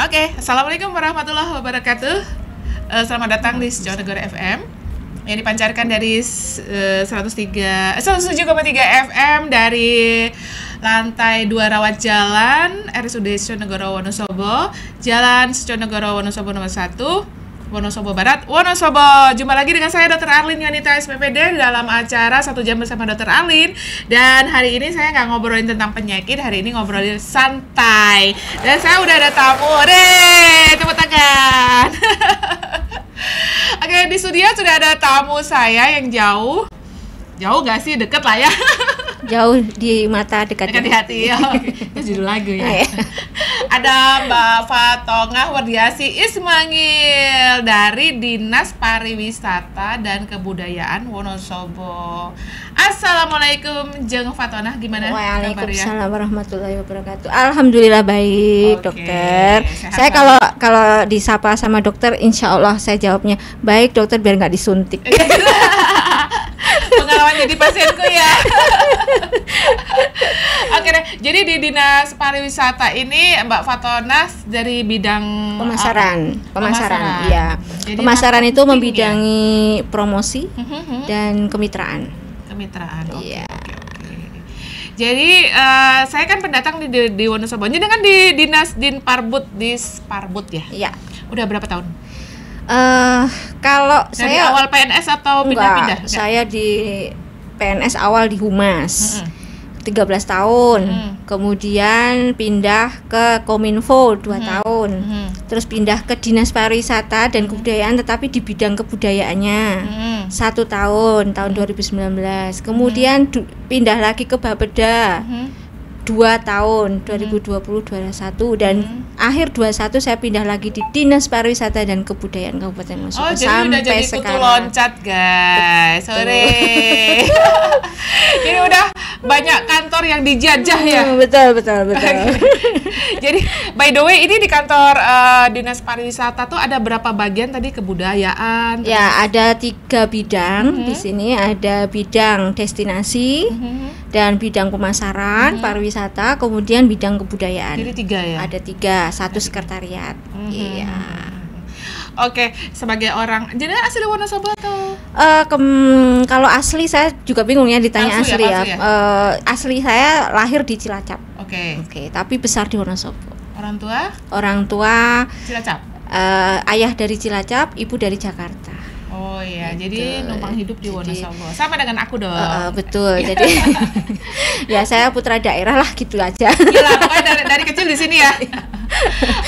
Oke, assalamualaikum warahmatullahi wabarakatuh. Selamat datang di Sejonegoro FM yang dipancarkan dari 107,3 FM dari lantai 2 Rawat Jalan RSUD Sejonegoro Wonosobo, Jalan Sejonegoro Wonosobo nomor 1, Wonosobo Barat, Wonosobo. Jumpa lagi dengan saya Dr. Arlin Yunita SPPD dalam acara 1 jam bersama Dr. Arlin. Dan hari ini saya nggak ngobrolin tentang penyakit, hari ini ngobrolin santai. Dan saya udah ada tamu, tepuk tangan. Oke, di studio sudah ada tamu saya yang jauh nggak sih, deket lah ya. Jauh di mata, dekat di hati ya. Itu judul lagu ya. Ada Mbak Fatongah Wardiasi Ismangil dari Dinas Pariwisata dan Kebudayaan Wonosobo. Assalamualaikum Jeng Fatongah, gimana? Waalaikumsalam warahmatullahi wabarakatuh. Alhamdulillah baik, dokter. Sehat saya kalau disapa sama dokter, insya Allah saya jawabnya baik dokter, biar nggak disuntik. Pengalaman jadi pasienku ya. Oke deh, jadi di Dinas Pariwisata ini Mbak Fatona dari bidang pemasaran. Iya. Jadi pemasaran itu membidangi promosi dan kemitraan. Iya. Okay. Jadi saya kan pendatang di Wonosobo. Jadi kan di Dinas Dinparbud ya. Iya. Udah berapa tahun? Kalau dari saya awal PNS atau pindah-pindah? Saya di PNS awal di Humas. 13 tahun. Kemudian pindah ke Kominfo 2 tahun. Terus pindah ke Dinas Pariwisata dan Kebudayaan, tetapi di bidang kebudayaannya 1 tahun 2019. Kemudian pindah lagi ke Bapeda 2 tahun 2020-2021 dan akhir 21 saya pindah lagi di Dinas Pariwisata dan Kebudayaan Kabupaten Wonosobo. Oh, jadi udah jadi kutu loncat, guys. Sore. Ini udah banyak kantor yang dijajah ya. Betul. Jadi by the way, ini di kantor Dinas Pariwisata tuh ada berapa bagian tadi? Kebudayaan? Ya, ada 3 bidang. Di sini ada bidang destinasi dan bidang pemasaran, pariwisata, kemudian bidang kebudayaan. Jadi 3 ya? Ada 3, 1 sekretariat. Iya. Oke, sebagai orang, jadi asli Wonosobo atau? Kalau asli saya juga bingung ya ditanya Palsu asli ya. ya? Asli saya lahir di Cilacap. Oke, Tapi besar di Wonosobo. Orang tua? Cilacap? Ayah dari Cilacap, ibu dari Jakarta. Oh iya, jadi numpang hidup di Wonosobo. Sama dengan aku dong. Betul. Jadi ya saya putra daerah lah, gitu aja. Gila, pokoknya dari kecil di sini ya.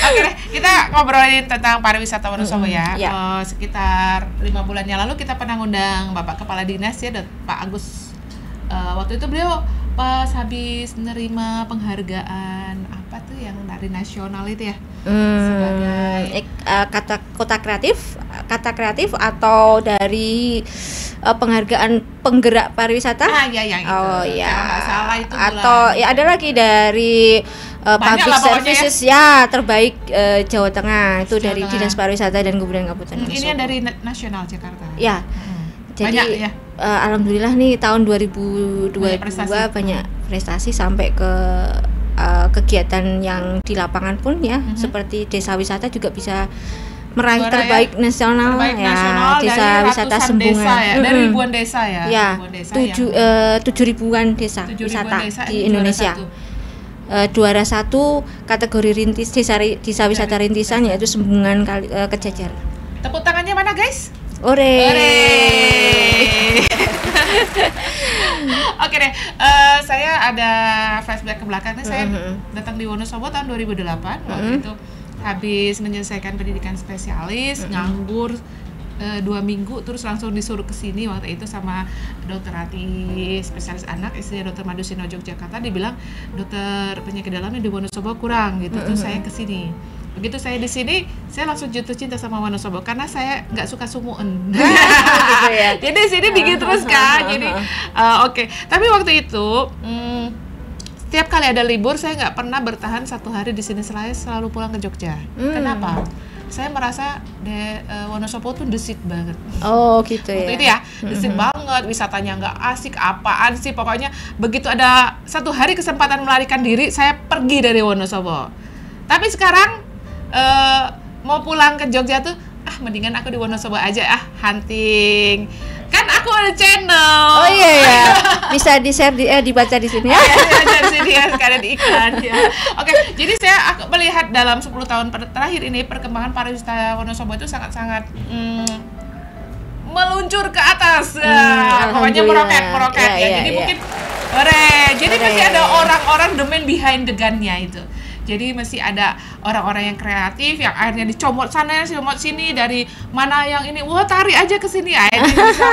Oke deh, kita ngobrolin tentang pariwisata Wonosobo ya. Sekitar 5 bulan yang lalu kita pernah ngundang Bapak Kepala Dinas ya, Pak Agus. Waktu itu beliau pas habis menerima penghargaan apa tuh yang dari nasional itu ya, sebagai kata kreatif atau dari penghargaan penggerak pariwisata. Yang itu. Oh ya. Kalau nggak salah itu atau ya ada lagi dari public services ya terbaik Jawa Tengah itu dari Dinas Pariwisata dan Kebudayaan Kabupaten Wonosobo. Ini yang dari nasional Jakarta. Ya. Jadi banyak, ya? Alhamdulillah nih tahun 2022 banyak prestasi sampai ke kegiatan yang di lapangan pun ya, seperti desa wisata juga bisa meraih terbaik nasional desa wisata Sembungan ya, dari ribuan desa ya. Ya, 7 ribuan desa wisata di Indonesia. Juara 1 kategori rintis desa wisata rintisan yaitu Sembungan Kejajar. Tepuk tangannya mana, guys? Ore. Oke deh, saya ada flashback ke belakang. Saya datang di Wonosobo tahun 2008. Waktu itu habis menyelesaikan pendidikan spesialis, nganggur 2 minggu, terus langsung disuruh ke sini waktu itu sama Dokter Ati, spesialis anak, istrinya Dokter Madusino Yogyakarta. Dibilang dokter penyakit dalamnya di Wonosobo kurang gitu, terus saya ke sini. Begitu saya di sini, saya langsung jatuh cinta sama Wonosobo karena saya nggak suka sumuan. Gitu ya. Jadi di sini dingin terus kan. Jadi oke. Tapi waktu itu setiap kali ada libur saya nggak pernah bertahan 1 hari di sini, selalu pulang ke Jogja. Kenapa? Saya merasa Wonosobo tuh desit banget. Oh gitu ya. Waktu itu ya, desit banget, wisatanya nggak asik, apaan sih. Pokoknya begitu ada 1 hari kesempatan melarikan diri, saya pergi dari Wonosobo. Tapi sekarang mau pulang ke Jogja tuh mendingan aku di Wonosobo aja hunting. Kan aku ada channel. Oh iya. Bisa di-share dibaca di sini ya. Di sini ya, sekalian di iklan ya. Oke, jadi aku melihat dalam 10 tahun terakhir ini perkembangan pariwisata Wonosobo itu sangat-sangat meluncur ke atas. Pokoknya meroket ya. Jadi mungkin jadi masih ada orang-orang the man behind the gun-nya itu. Jadi masih ada orang-orang yang kreatif yang akhirnya dicomot sana, dicomot sini, dari mana yang ini, wah tarik aja ke sini, akhirnya bisa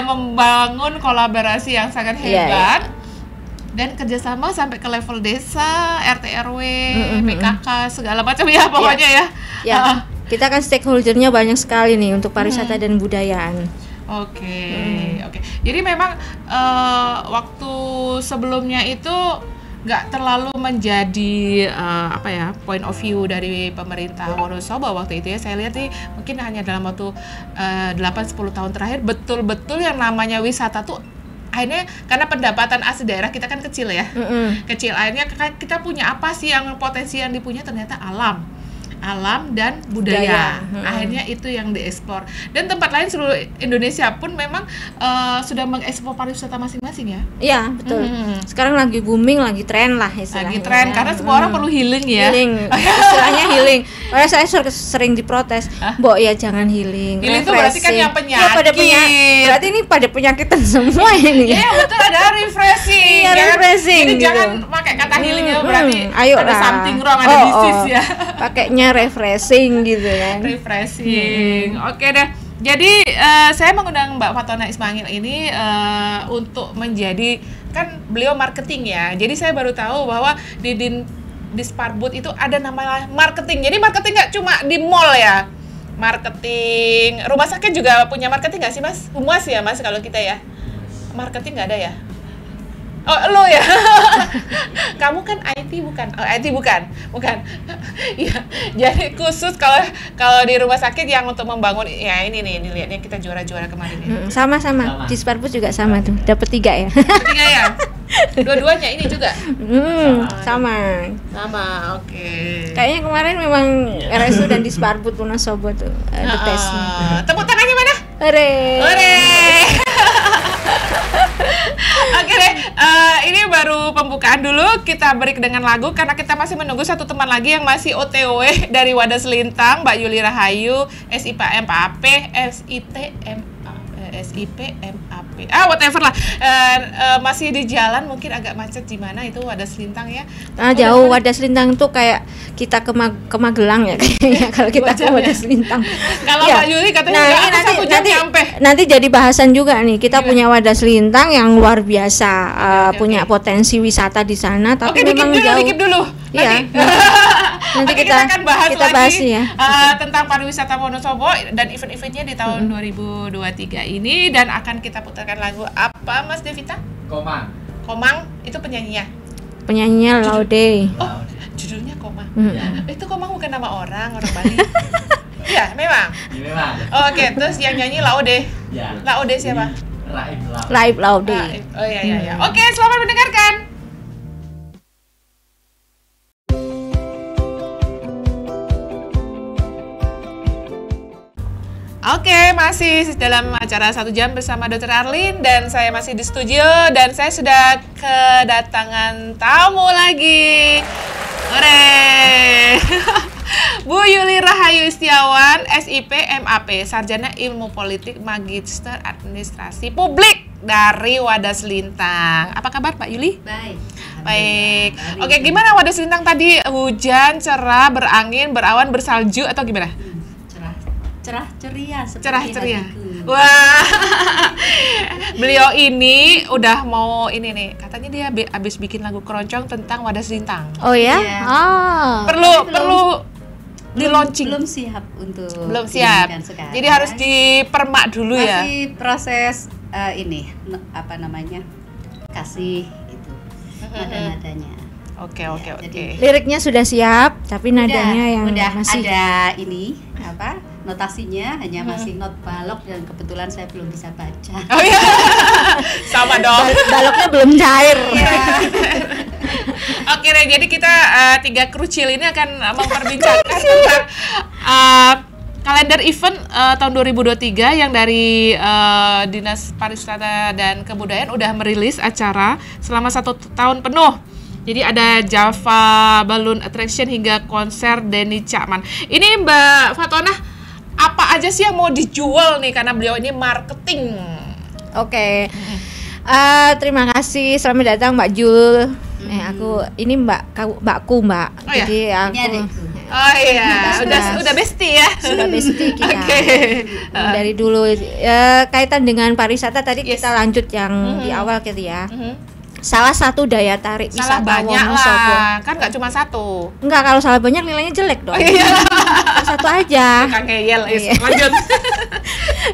membangun kolaborasi yang sangat hebat. Dan kerjasama sampai ke level desa, RT RW, PKK, segala macam ya pokoknya ya. Kita kan stakeholder-nya banyak sekali nih untuk pariwisata dan budayaan. Oke. Jadi memang waktu sebelumnya itu nggak terlalu menjadi point of view dari pemerintah Wonosobo waktu itu ya. Saya lihat nih mungkin hanya dalam waktu 8-10 tahun terakhir betul-betul yang namanya wisata tuh akhirnya, karena pendapatan asli daerah kita kan kecil ya. Kecil, akhirnya kita punya apa sih yang potensi yang dipunya, ternyata alam dan budaya. Akhirnya itu yang dieksplor. Dan tempat lain seluruh Indonesia pun memang sudah mengeksplor pariwisata masing-masing ya. Iya, betul. Sekarang lagi booming, lagi tren lah istilahnya. Lagi tren karena semua orang perlu healing ya. Istilahnya healing. Karena saya sering diprotes, "Mbok ya jangan healing." Healing itu berarti kan yang penyakit. Berarti ini pada penyakitan semua ini. Iya, betul, ada refreshing. Refreshing. Jadi gitu. Jangan pakai kata healing ya, berarti ayo ada lah. something wrong, ada disease ya. Pakainya refreshing gitu kan. Refreshing. Oke deh. Jadi saya mengundang Mbak Fatona Ismail ini untuk menjadi, kan beliau marketing ya. Jadi saya baru tahu bahwa di Disparbud itu ada nama marketing. Jadi marketing nggak cuma di mall ya. Marketing, rumah sakit juga punya marketing nggak sih Mas? Humas ya Mas kalau kita ya. Marketing nggak ada ya? Oh, lo ya. Kamu kan IT bukan? Oh, IT bukan. Ya, jadi khusus kalau di rumah sakit yang untuk membangun ya ini lihatnya kita juara-juara kemarin ya. Sama. Di Disparbud juga sama tuh. Dapat 3 ya. 3 ya. Dua-duanya ini juga. Sama. Oke. Kayaknya kemarin memang RSU dan Disparbud Wonosobo tuh the best. Tepuk tangannya mana? Hore. Oke deh, ini baru pembukaan dulu. Kita break dengan lagu karena kita masih menunggu satu teman lagi yang masih OTW dari Wadah Selintang, Mbak Yuli Rahayu, SIPMAP, whatever lah. Masih di jalan, mungkin agak macet di mana itu Wadah Selintang ya. Jauh. Wadah Selintang tuh kayak kita ke Magelang ya kayaknya kalau kita ke Wadah Selintang. Kalau Mbak Yuli katanya nanti jadi bahasan juga nih. Kita punya Wadah Selintang yang luar biasa, punya potensi wisata di sana, tapi memang jauh. Dikit dulu. Iya. Nanti kita akan bahas lagi ya. Tentang pariwisata Wonosobo dan event-eventnya di tahun 2023 ini, dan akan kita putarkan lagu apa Mas Devita? Komang itu penyanyinya Laude. Oh, judulnya Komang. Itu Komang bukan nama orang Bali. Iya, memang. Oke, terus yang nyanyi Laude. Laude siapa? Raib Laude. Oh iya. Oke, selamat mendengarkan. Oke, masih dalam acara 1 jam bersama Dr. Arlin, dan saya masih di studio dan saya sudah kedatangan tamu lagi. Bu Yuli Rahayu Istiawan, SIPMAP, Sarjana Ilmu Politik, Magister Administrasi Publik dari Wadah Selintang. Apa kabar Pak Yuli? Baik. Oke, gimana Wadah Selintang tadi? Hujan, cerah, berangin, berawan, bersalju atau gimana? Cerah ceria. Wah. Beliau ini udah mau ini nih, katanya dia habis bikin lagu keroncong tentang Wadah Selintang. Oh ya? Perlu di launching. Belum siap untuk. Belum siap. Jadi harus dipermak dulu ya. Masih proses kasih itu nada-nadanya. Oke. Liriknya sudah siap, tapi nadanya yang udah masih ada notasinya hanya masih not balok, dan kebetulan saya belum bisa baca. Oh iya. Sama dong. Baloknya belum cair. Oke deh, jadi kita tiga krucil ini akan memperbincangkan tentang kalender event tahun 2023 yang dari Dinas Pariwisata dan Kebudayaan udah merilis acara selama 1 tahun penuh. Jadi ada Java Balloon Attraction hingga konser Denny Cakman. Ini Mbak Fatonah, apa aja sih yang mau dijual nih, karena beliau ini marketing? Oke. Terima kasih, selamat datang Mbak Jul. Aku ini mbakku. Oh, jadi ya? aku. Oh iya, udah bestie ya. Sudah bestie kita. Okay. Dari dulu kaitan dengan pariwisata tadi kita lanjut yang di awal gitu ya. Salah satu daya tarik salah wisata banyak Wonosobo. lah, kan nggak cuma satu. Enggak, kalau salah banyak nilainya jelek dong. Satu aja. Kang ngeyel, Iya. lanjut.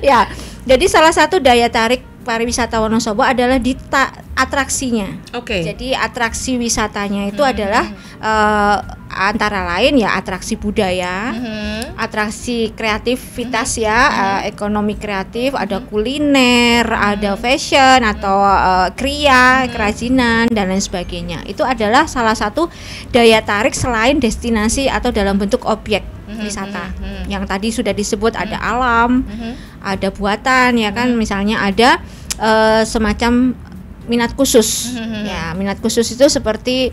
Ya, jadi salah satu daya tarik pariwisata Wonosobo adalah di atraksinya. Oke. Jadi atraksi wisatanya itu adalah antara lain ya atraksi budaya, atraksi kreativitas ya, ekonomi kreatif, ada kuliner, ada fashion atau kerajinan dan lain sebagainya. Itu adalah salah satu daya tarik selain destinasi atau dalam bentuk objek wisata. Yang tadi sudah disebut ada alam, ada buatan ya kan, misalnya ada semacam minat khusus. Ya, minat khusus itu seperti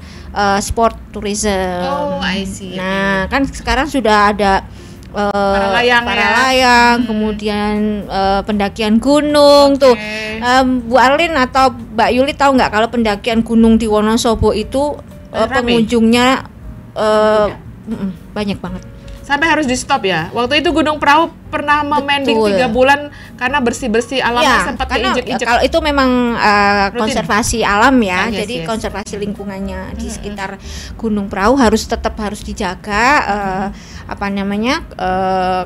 sport tourism. Oh, I see. Nah, kan sekarang sudah ada para layang, kemudian pendakian gunung tuh. Bu Arlin atau Mbak Yuli tahu nggak kalau pendakian gunung di Wonosobo itu pengunjungnya banyak banget. Sampai harus di stop ya. Waktu itu Gunung Prau pernah memending 3 bulan karena bersih-bersih alamnya Ya, sempat karena keinjek-injek. kalau itu memang konservasi alam ya, yes, jadi yes. konservasi lingkungannya di sekitar Gunung Prau harus dijaga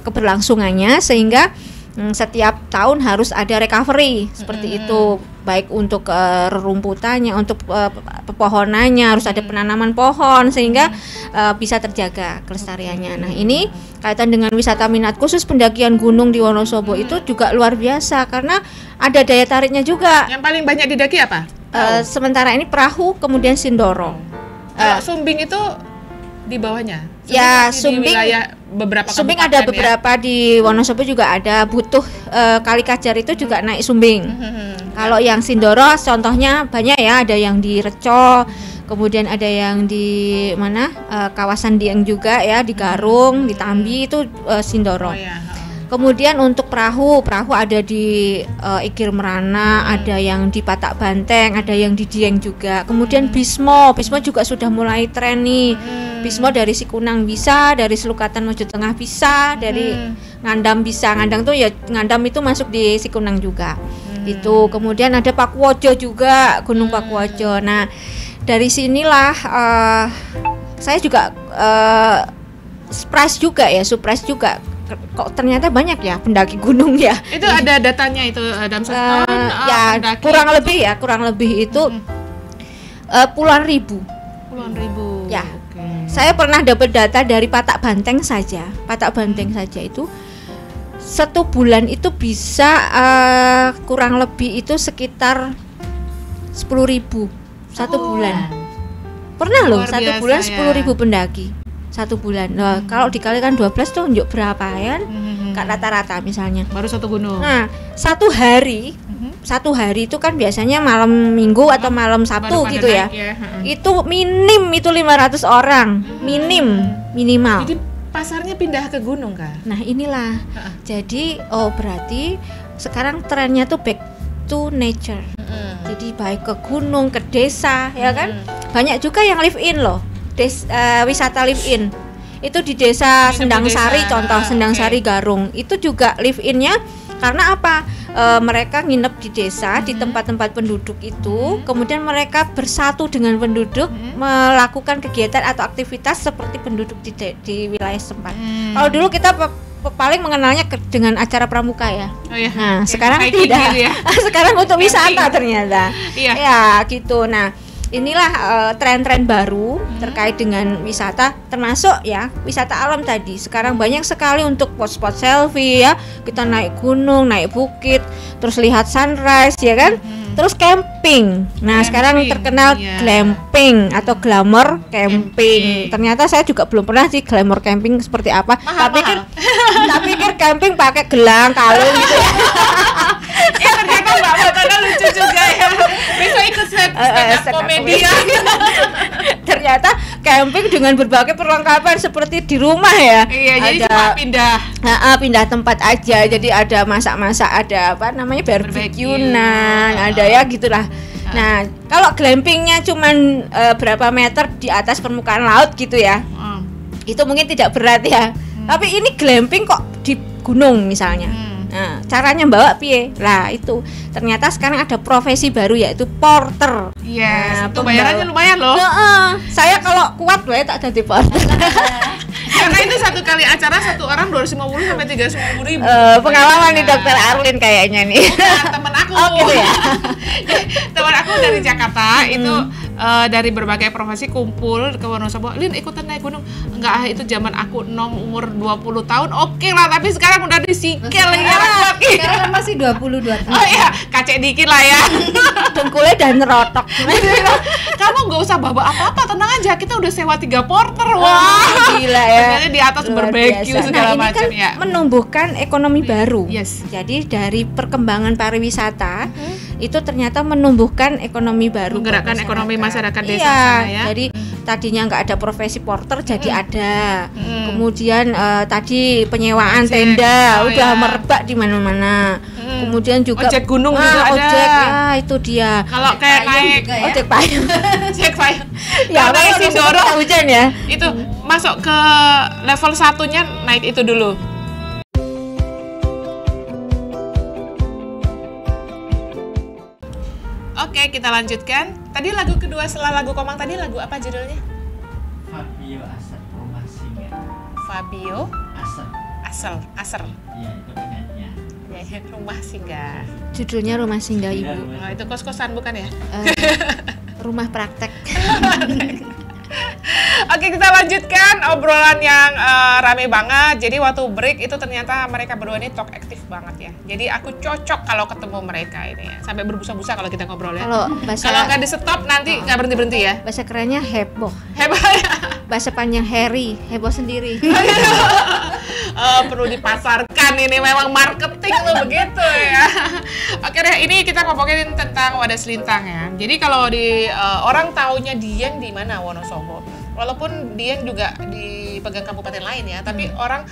keberlangsungannya, sehingga setiap tahun harus ada recovery seperti itu, baik untuk rerumputannya, untuk pepohonannya harus ada penanaman pohon sehingga bisa terjaga kelestariannya. Nah, ini kaitan dengan wisata minat khusus pendakian gunung di Wonosobo itu juga luar biasa karena ada daya tariknya juga. Yang paling banyak didaki apa? Sementara ini perahu, kemudian Sindoro. Kalau Sumbing itu di bawahnya? Ya, Sumbing di wilayah beberapa Sumbing kabupaten ada beberapa di Wonosobo juga ada, butuh Kali Kajar itu juga naik Sumbing. Kalau yang Sindoro contohnya banyak ya, ada yang di Reco, kemudian ada yang di mana kawasan Dieng juga ya, di Garung, di Tambi itu Sindoro. Oh, ya. Kemudian untuk perahu ada di Ikir Merana, ada yang di Patak Banteng, ada yang di Dieng juga. Kemudian Bismo juga sudah mulai tren nih. Bismo dari Sikunang bisa, dari Selukatan Mojo Tengah bisa, dari Ngandam bisa. Ngandam itu masuk di Sikunang juga. Itu kemudian ada Pakuwojo juga, Gunung Pakuwojo. Nah, dari sinilah saya juga surprise juga. Kok ternyata banyak ya pendaki gunung ya. Itu ada datanya itu dalam setahun ya pendaki. kurang lebih itu puluhan ribu. Ya. Okay. Saya pernah dapat data dari Patak Banteng saja itu 1 bulan itu bisa kurang lebih itu sekitar 10.000 1 bulan. Pernah loh, 1 bulan 10.000 pendaki 1 bulan. Nah, kalau dikalikan 12 tuh unjuk berapa ya? Rata-rata misalnya. Baru 1 gunung. Nah, 1 hari itu kan biasanya malam Minggu atau malam Sabtu gitu ya. Itu minim itu 500 orang, minimal. Jadi pasarnya pindah ke gunung kah? Nah, inilah. Jadi berarti sekarang trennya tuh back to nature. Jadi baik ke gunung, ke desa, ya kan? Banyak juga yang live in loh. Wisata live in itu di desa Sendangsari, contoh Sendangsari Garung itu juga live innya karena apa? Mereka nginep di desa di tempat-tempat penduduk itu, kemudian mereka bersatu dengan penduduk melakukan kegiatan atau aktivitas seperti penduduk di wilayah setempat. Kalau dulu kita paling mengenalnya dengan acara pramuka ya. Oh, iya. Nah, sekarang tidak. Gitu ya. Sekarang untuk wisata ternyata. Iya. Ya, gitu. Nah, inilah tren-tren baru terkait dengan wisata, termasuk ya wisata alam tadi. Sekarang banyak sekali untuk spot selfie ya. Kita naik gunung, naik bukit, terus lihat sunrise ya kan. Terus camping. Nah, sekarang terkenal glamping atau glamour camping. Ternyata saya juga belum pernah sih glamour camping seperti apa. Tak pikir camping pakai gelang, kalung gitu. Ternyata Mbak Fatona lucu juga ya. Besok ikut stand-up komedi ya. Ternyata camping dengan berbagai perlengkapan seperti di rumah ya. Iya, jadi cuma pindah tempat aja. Jadi ada masak-masak, ada apa namanya barbecue-an, ada ya gitulah. Nah, kalau glampingnya cuman berapa meter di atas permukaan laut gitu ya. Itu mungkin tidak berat ya. Tapi ini glamping kok di gunung misalnya. Nah, caranya bawa piye? Lah itu ternyata sekarang ada profesi baru yaitu porter. Iya, itu bayarannya lumayan loh. Saya kalau kuat loh ya tak jadi porter. Karena itu satu kali acara satu orang 250 sampai 350 ribu. Pengalaman nih Dokter Arlin kayaknya nih. Bukan, temen aku. Oh gitu ya. Teman aku dari Jakarta itu dari berbagai profesi kumpul ke Wonosobo. Lin ikutan naik gunung? Enggak, itu zaman aku umur 20 tahun. Oke lah, tapi sekarang udah disikel ya. Sekarang kan masih 22 tahun. Oh iya, kacek dikit lah ya. Dengkulnya udah nerotok. Kamu nggak usah bawa apa-apa, tenang aja. Kita udah sewa 3 porter. Wah, gila ya. Ternyata di atas barbecue segala macam kan ya. menumbuhkan ekonomi baru. Yes. Jadi dari perkembangan pariwisata itu ternyata menumbuhkan ekonomi baru. Menggerakkan ekonomi masyarakat desa iya, sana ya. Jadi tadinya nggak ada profesi porter jadi ada. Kemudian tadi penyewaan tenda udah merebak di mana-mana. Kemudian juga ojek gunung juga ada. Ojek ya itu dia. Kalau kayak naik ya. Ojek payung. ojek payung. Ya, Kalau naik Sindoro hujan ya. itu masuk ke level 1-nya naik itu dulu. Oke, kita lanjutkan. Tadi lagu kedua setelah lagu Komang tadi lagu apa judulnya? Fabio Asar Rumah Singa. Fabio Asar. Iya, itu penyanyinya. Ya, Rumah Singgah. Judulnya Rumah Singgah Ibu. Oh, itu kos-kosan bukan ya? Rumah praktek. Oke, kita lanjutkan obrolan yang rame banget. Jadi waktu break itu ternyata mereka berdua ini talk aktif banget ya. Jadi aku cocok kalau ketemu mereka ini ya. Sampai berbusa-busa kalau kita ngobrol ya. Kalau nggak di stop nanti nggak berhenti ya. Bahasa kerennya heboh. Hebat ya. Bahasa panjang Harry, heboh sendiri. Perlu dipasarkan ini, memang marketing tuh begitu ya. Oke deh, ini kita ngomongin tentang Wadas Lintang ya. Jadi kalau di orang taunya Dieng di mana Wonosobo. Walaupun Dieng juga dipegang kabupaten lain ya, tapi orang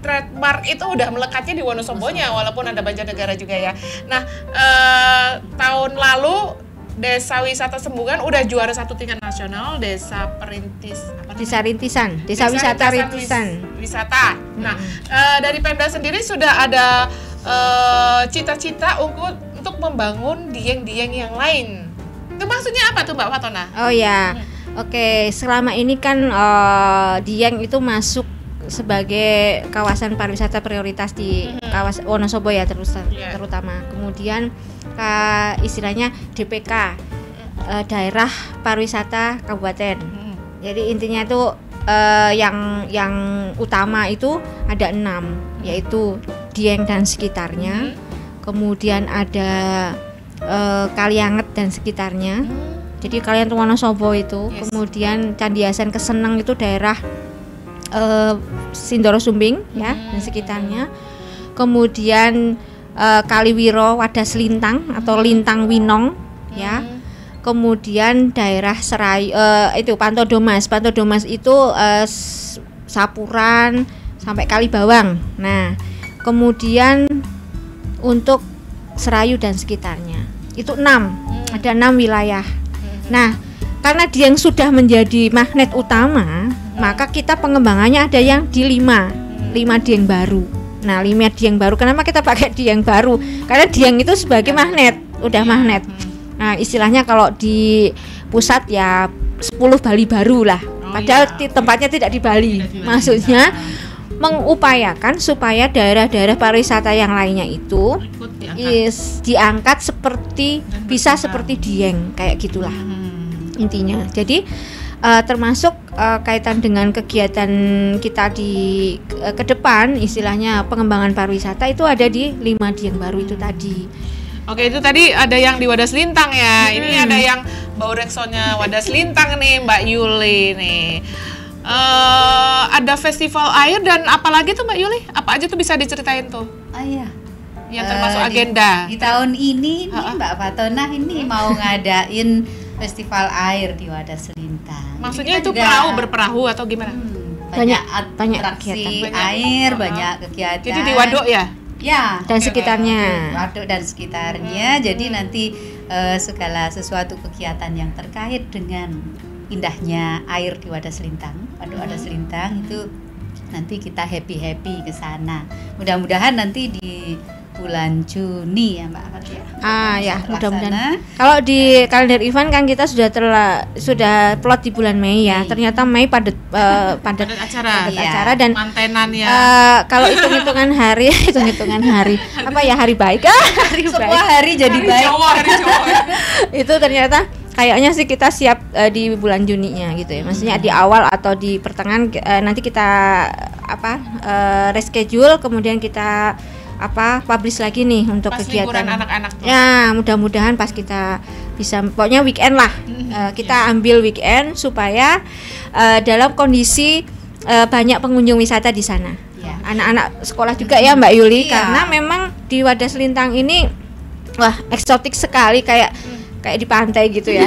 trademark itu udah melekatnya di Wonosobonya walaupun ada Banjarnegara juga ya. Nah, tahun lalu Desa Wisata Sembungan udah juara 1 tingkat nasional, Desa Rintisan. Desa Wisata Rintisan. Wisata. Nah, dari Pemda sendiri sudah ada cita-cita untuk membangun dieng-dieng yang lain. Itu maksudnya apa tuh Mbak Fatona? Oh ya. Oke, selama ini kan Dieng itu masuk sebagai kawasan pariwisata prioritas di kawasan Wonosobo ya terutama. Kemudian istilahnya DPK, daerah pariwisata kabupaten. Jadi intinya itu yang utama itu ada 6, yaitu Dieng dan sekitarnya. Kemudian ada Kalianget dan sekitarnya. Jadi kalian tuh Wonosobo itu. Yes. Kemudian Candiasan Keseneng itu daerah Sindoro Sumbing ya dan sekitarnya. Kemudian Kaliwiro Wadas Lintang atau Lintang Winong ya. Kemudian daerah Serayu itu Pantodomas. Pantodomas itu Sapuran sampai Kalibawang. Nah, kemudian untuk Serayu dan sekitarnya itu 6. Ada 6 wilayah. Nah, karena Dieng sudah menjadi magnet utama, maka kita pengembangannya ada yang di 5 Dieng baru. Nah, 5 Dieng baru. Kenapa kita pakai Dieng baru? Karena Dieng itu sebagai magnet, udah magnet. Nah, istilahnya kalau di pusat ya 10 Bali baru lah. Padahal tempatnya tidak di Bali. Maksudnya mengupayakan supaya daerah-daerah pariwisata yang lainnya itu diangkat seperti bisa seperti Dieng kayak gitulah. intinya. Jadi termasuk kaitan dengan kegiatan kita di ke depan, istilahnya pengembangan pariwisata itu ada di 5D yang baru itu tadi. Oke, itu tadi ada yang di Wadas Lintang ya. Ini ada yang Bau Reksonya Wadas Lintang nih, Mbak Yuli nih. Ada festival air dan apalagi tuh Mbak Yuli? Apa aja tuh bisa diceritain tuh? Oh iya. Yang termasuk agenda. Di tahun ini nih Mbak Fatona ini mau ngadain festival air di Wadas Lintang. Maksudnya Jadi itu perahu berperahu atau gimana? Banyak atraksi kegiatan. air, banyak kegiatan. Jadi di Waduk ya? Ya, Dan sekitarnya. Waduk dan sekitarnya. Jadi nanti segala sesuatu kegiatan yang terkait dengan indahnya air di Wadas Lintang, Waduk Wadas Lintang itu nanti kita happy ke sana. Mudah-mudahan nanti di bulan Juni ya Mbak Fat ya. Ya, mudah-mudahan. Kalau di kalender event kan kita sudah plot di bulan Mei ya. Ternyata Mei padat acara. acara dan mantenan ya. Kalau hitung-hitungan hari apa ya, hari baik hari Semua baik. hari jadi baik. Hari Jawa. Itu ternyata kayaknya sih kita siap di bulan Juninya gitu ya. Maksudnya di awal atau di pertengahan nanti kita reschedule, kemudian kita publish lagi nih untuk Pas kegiatan liburan anak-anak tuh. ya. Mudah-mudahan pas kita bisa, pokoknya weekend lah, kita ambil weekend supaya dalam kondisi banyak pengunjung wisata di sana, anak-anak sekolah juga ya Mbak Yuli. Karena memang di Wadas Lintang ini wah eksotik sekali, kayak di pantai gitu ya.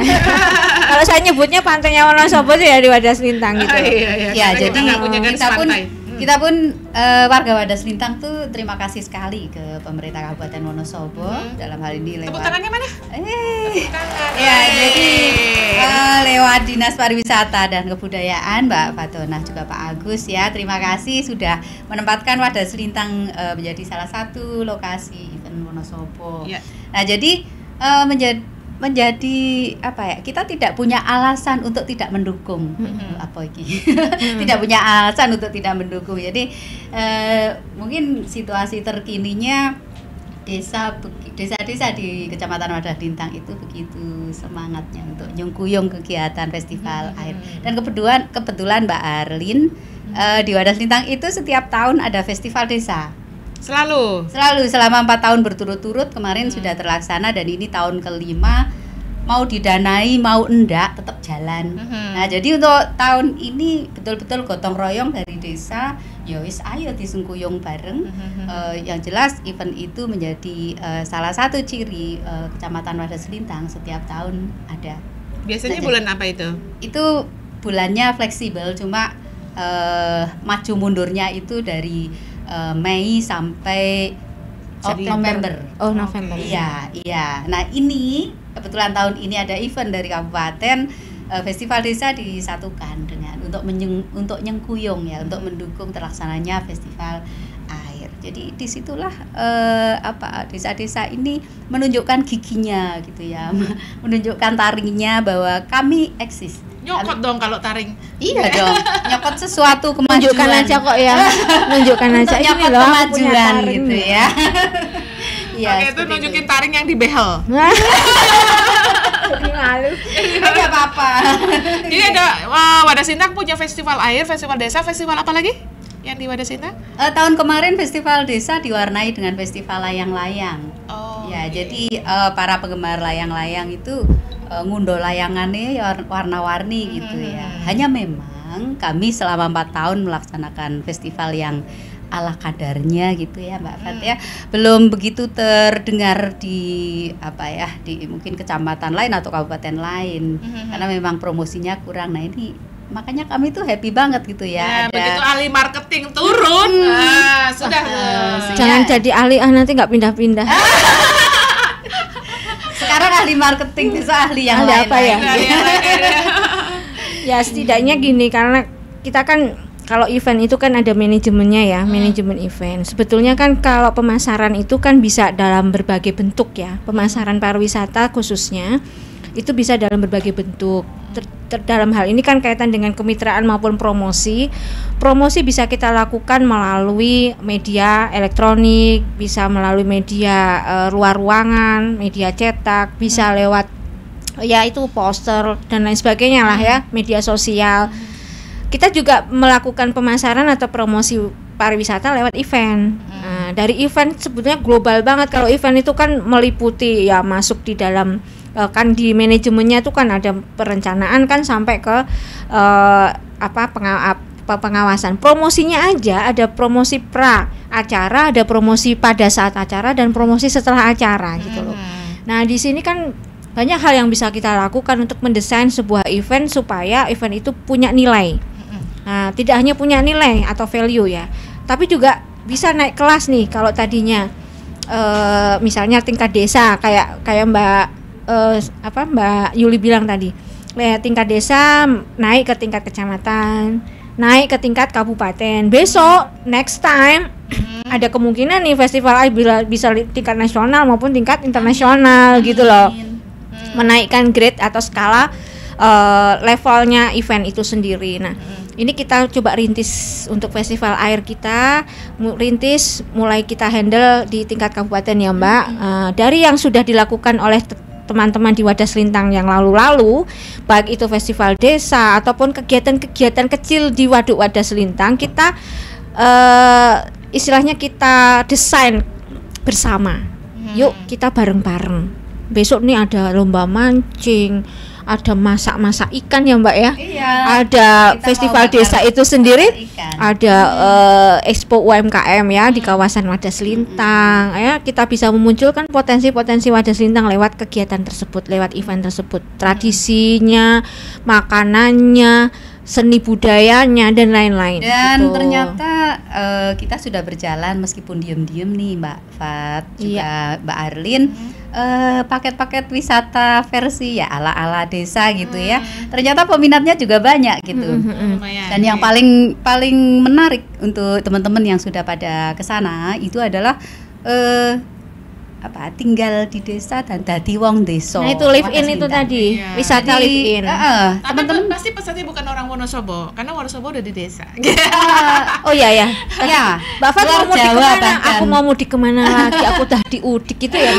Kalau saya nyebutnya pantainya Wonosobo ya di Wadas Lintang gitu. Ya, jadi kita pun warga Wadas Lintang tuh terima kasih sekali ke pemerintah Kabupaten Wonosobo dalam hal ini lewat. Tepuk tangannya mana? Ya, jadi lewat Dinas Pariwisata dan Kebudayaan Mbak Fatona juga Pak Agus ya. Terima kasih sudah menempatkan Wadas Lintang menjadi salah satu lokasi event Wonosobo. Ya. Nah, jadi menjadi apa ya, kita tidak punya alasan untuk tidak mendukung tidak punya alasan untuk tidak mendukung. Jadi mungkin situasi terkininya desa-desa di Kecamatan Wadas Lintang itu begitu semangatnya untuk nyungkuyung kegiatan festival air. Dan kebetulan Mbak Arlin di Wadas Lintang itu setiap tahun ada festival desa. Selalu selama 4 tahun berturut-turut. Kemarin sudah terlaksana dan ini tahun kelima. Mau didanai mau enggak tetap jalan. Nah, jadi untuk tahun ini betul-betul gotong royong dari desa. Ya wis, ayo disungkuyung bareng. Yang jelas event itu menjadi salah satu ciri Kecamatan Wadas Lintang, setiap tahun ada. Biasanya bulan apa itu? Itu bulannya fleksibel, cuma maju mundurnya itu dari Mei sampai November. Oh, November. Iya. Nah, ini kebetulan tahun ini ada event dari kabupaten, festival desa disatukan dengan untuk nyengkuyung ya, untuk mendukung terlaksananya festival air. Jadi disitulah desa-desa ini menunjukkan giginya gitu ya, menunjukkan taringnya bahwa kami eksis. Nyokot dong kalau taring. Iya dong, nyokot sesuatu kemajuan. Tunjukkan aja kok ya. Nunjukkan aja ini nyokot loh kemajuan gitu ya. Iya, oke, itu nunjukin taring yang dibehel. Jadi malu. Enggak apa-apa. Jadi ada Wadas Lintang punya festival air, festival desa, festival apa lagi yang di Wadas Lintang? Tahun kemarin festival desa diwarnai dengan festival layang-layang. Jadi para penggemar layang-layang itu ngunduh layangannya warna-warni gitu ya. Hanya memang kami selama 4 tahun melaksanakan festival yang ala kadarnya gitu ya Mbak Fat ya. Belum begitu terdengar di di mungkin kecamatan lain atau kabupaten lain. Karena memang promosinya kurang. Nah, ini makanya kami tuh happy banget gitu ya. Begitu ahli marketing turun, sudah. Jangan jadi ahli nanti nggak pindah-pindah. Sekarang ahli marketing bisa ahli yang lain apa ya? Ya setidaknya gini, karena kita kan kalau event itu kan ada manajemennya ya, manajemen event. Sebetulnya kan kalau pemasaran itu kan bisa dalam berbagai bentuk ya. Pemasaran pariwisata khususnya itu bisa dalam berbagai bentuk. Dalam hal ini kan kaitan dengan kemitraan maupun promosi. Promosi bisa kita lakukan melalui media elektronik, bisa melalui media luar ruangan, media cetak, bisa lewat ya itu poster dan lain sebagainya lah ya, media sosial. Kita juga melakukan pemasaran atau promosi pariwisata lewat event. Nah, dari event sebetulnya global banget. Kalau event itu kan meliputi ya masuk di dalam kan di manajemennya itu kan ada perencanaan kan sampai ke pengawasan. Promosinya aja ada promosi pra acara, ada promosi pada saat acara dan promosi setelah acara gitu loh. Nah, di sini kan banyak hal yang bisa kita lakukan untuk mendesain sebuah event supaya event itu punya nilai. Nah, tidak hanya punya nilai atau value ya, tapi juga bisa naik kelas nih. Kalau tadinya misalnya tingkat desa kayak Mbak Yuli bilang tadi, tingkat desa naik ke tingkat kecamatan, naik ke tingkat kabupaten. Besok next time ada kemungkinan nih festival bisa tingkat nasional maupun tingkat internasional gitu loh. Menaikkan grade atau skala levelnya event itu sendiri. Nah, ini kita coba rintis untuk festival air kita, mulai kita handle di tingkat kabupaten ya Mbak. Dari yang sudah dilakukan oleh teman-teman di Wadah Selintang yang lalu-lalu, baik itu festival desa ataupun kegiatan-kegiatan kecil di Waduk Wadah Selintang, kita istilahnya kita desain bersama. Yuk kita bareng-bareng. Besok nih ada lomba mancing, ada masak-masak ikan ya Mbak ya. Iya, ada festival desa itu sendiri, ada expo UMKM ya di kawasan Wadah Selintang. Ya, kita bisa memunculkan potensi-potensi Wadah Selintang lewat kegiatan tersebut, lewat event tersebut. Tradisinya, makanannya, seni budayanya dan lain-lain. Dan gitu. ternyata kita sudah berjalan meskipun diem-diem nih Mbak Fat, juga Mbak Arlin. Paket-paket wisata versi ya ala-ala desa gitu ya. Ternyata peminatnya juga banyak gitu. Dan yang paling menarik untuk teman-teman yang sudah pada kesana itu adalah tinggal di desa dan dadi wong desa. Nah, itu live in itu tadi, wisata live in. Teman-teman pasti pesannya bukan orang Wonosobo, karena Wonosobo udah di desa. Oh iya ya. Ya, Mbak Fat mau mudik Jawa kemana? bahkan. Aku mau mudik kemana lagi? Aku udah di Udik gitu ya.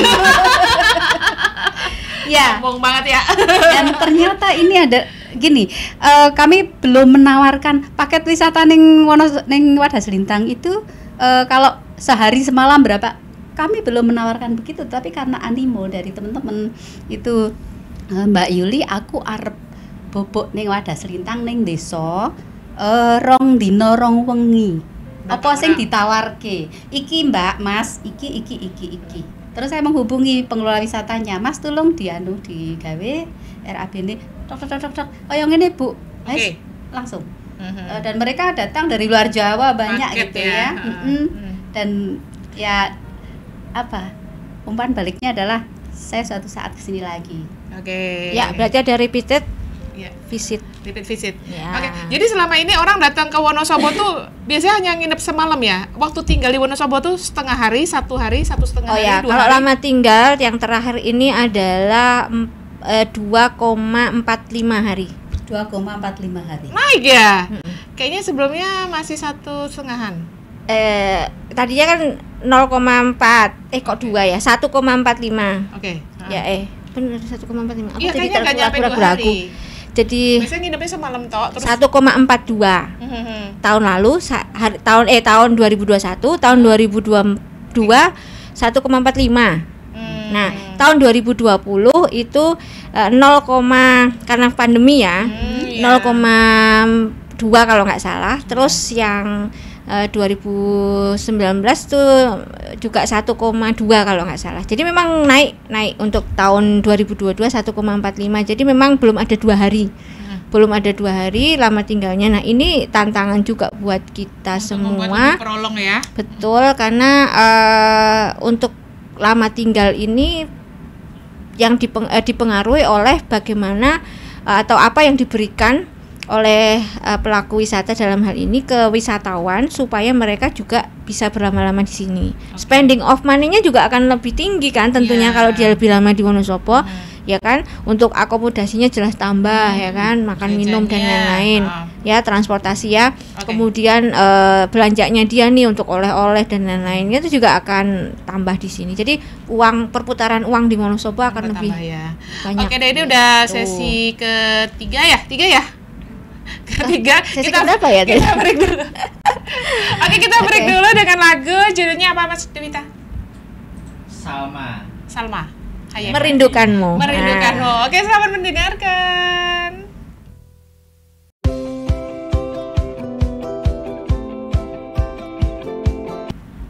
Ya. Ngomong banget ya. Dan ternyata ini ada gini, kami belum menawarkan paket wisata ning Wadah Selintang itu kalau sehari semalam berapa? Kami belum menawarkan begitu, tapi karena animo dari teman-teman itu, Mbak Yuli, aku arep bobok ning Wadah Selintang ning desa, rong dino rong wengi. Apa sing ditawarke? Iki Mbak, Mas, iki. Terus saya menghubungi pengelola wisatanya, Mas tolong digawe RAB-ne. Tok. Oh yang ini Bu. Oke. Langsung. Dan mereka datang dari luar Jawa banyak Paket gitu ya. Dan ya apa? Umpan baliknya adalah saya suatu saat kesini lagi. Oke. Ya, berarti ada repeated Ya. visit. Repeat visit. Ya. Oke. Jadi selama ini orang datang ke Wonosobo tuh biasanya hanya nginep semalam ya. Waktu tinggal di Wonosobo tuh setengah hari, 1 hari, 1,5 Oh hari, ya, 2 kalau hari. lama tinggal yang terakhir ini adalah 2,45 hari. 2,45 hari. Naik ya. Kayaknya sebelumnya masih 1,5-an. Tadinya kan 0,4. Kok 2 ya? 1,45. Oke. Ya bener 1,45. Aku Iya, jadi kayaknya nggak nyampe 2 ragu-ragu. hari. Jadi Biasanya nginepnya semalam toh, terus 1,42 tahun lalu tahun 2021, tahun 2022 1,45. Nah, tahun 2020 itu 0, karena pandemi ya, 0,2 kalau nggak salah. Terus yang 2019 tuh juga 1,2 kalau nggak salah. Jadi memang naik untuk tahun 2022 1,45. Jadi memang belum ada 2 hari. Belum ada 2 hari lama tinggalnya. Nah, ini tantangan juga buat kita untuk semua. membuat lebih prolong ya. Betul, karena untuk lama tinggal ini yang dipengaruhi oleh bagaimana atau apa yang diberikan oleh pelaku wisata dalam hal ini ke wisatawan supaya mereka juga bisa berlama-lama di sini. Spending of money-nya juga akan lebih tinggi kan tentunya kalau dia lebih lama di Wonosobo. ya kan, untuk akomodasinya jelas tambah ya kan, makan minum dan Jajannya, lain-lain ya, transportasi ya. Kemudian belanjanya dia nih untuk oleh-oleh dan lain-lain itu juga akan tambah di sini. Jadi perputaran uang di Wonosobo akan lebih ya. banyak. Oke deh, ini udah sesi ketiga ya? Ketiga. Sesi berapa ya? Kita break dulu. Oke, kita break dulu dengan lagu. Judulnya apa Mas Dewita? Salma. Hayang. Merindukanmu. Oke, selamat mendengarkan.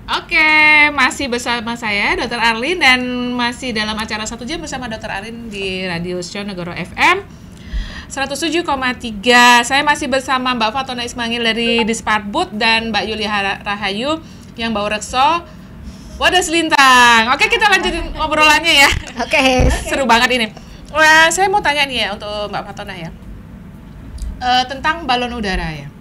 Oke, masih bersama saya Dr. Arlin dan masih dalam acara 1 jam bersama Dr. Arlin di Radio Negoro FM 107,3. Saya masih bersama Mbak Fatona Ismail dari Disparbud dan Mbak Yulia Rahayu yang bawa rekso Wadas Lintang. Oke, kita lanjutin obrolannya ya. Oke. Seru banget ini. Wah, saya mau tanya nih ya untuk Mbak Fatona ya. Tentang balon udara ya.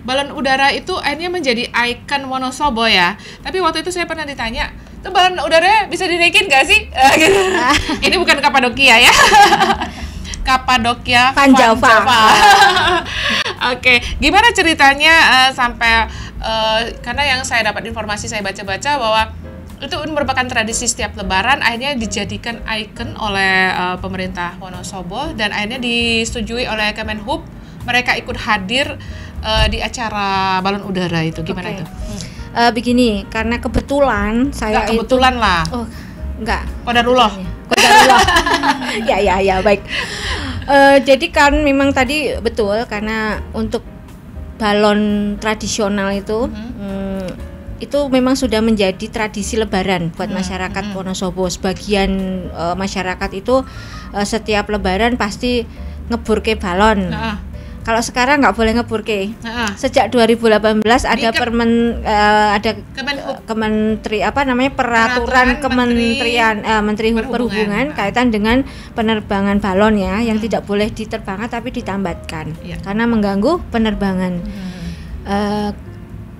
Balon udara itu akhirnya menjadi ikon Wonosobo ya. Tapi waktu itu saya pernah ditanya, "Tuh balon udara bisa dinaikin gak sih?" Gitu. Ini bukan Kapadokia ya. Kapadokia Panjava. Oke, gimana ceritanya sampai karena yang saya dapat informasi, saya baca-baca bahwa itu merupakan tradisi setiap lebaran akhirnya dijadikan ikon oleh pemerintah Wonosobo dan akhirnya disetujui oleh Kemenhub, mereka ikut hadir di acara balon udara itu. Gimana itu? Begini, karena kebetulan saya kebetulan lah. Oh, enggak. Qadarullah. Ya, baik. Jadi kan memang tadi betul, karena untuk balon tradisional itu itu memang sudah menjadi tradisi lebaran buat masyarakat Wonosobo. Sebagian masyarakat itu setiap lebaran pasti ngeburke balon. Kalau sekarang nggak boleh ngeburke. Sejak 2018 ada peraturan Kementerian Menteri Perhubungan kaitan dengan penerbangan balon ya, yang tidak boleh diterbangkan tapi ditambatkan karena mengganggu penerbangan.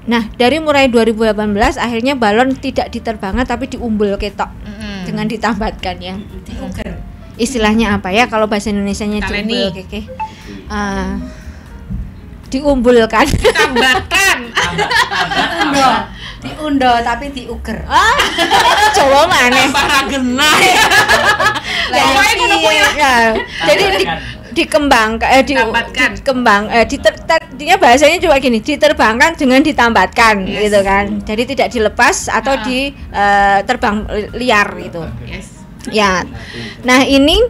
Nah, dari mulai 2018 akhirnya balon tidak diterbangkan tapi diumbul ketok dengan ditambatkan ya. Diuker. Istilahnya apa ya kalau bahasa Indonesianya diumbul keke? Diumbulkan. Ditambatkan. Diundo tapi diuker. Coba mana? Paragenah. Jadi dia bahasanya juga gini, diterbangkan dengan ditambatkan gitu kan. Jadi tidak dilepas atau terbang liar gitu. Ya. Nah, ini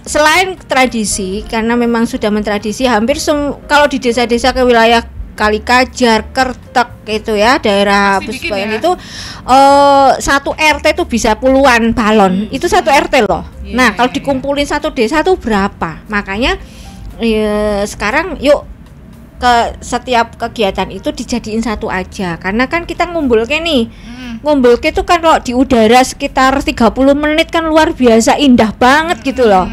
selain tradisi, karena memang sudah mentradisi hampir kalau di desa-desa ke wilayah Kalikajar, Kertek itu ya, daerah Busbayan itu satu RT itu bisa puluhan balon. Itu satu RT loh. Nah, kalau dikumpulin satu desa tuh berapa? Makanya sekarang yuk ke setiap kegiatan itu dijadiin satu aja. Karena kan kita ngumpulke nih. Ngumpulke itu kan kalau di udara sekitar 30 menit kan luar biasa indah banget gitu loh.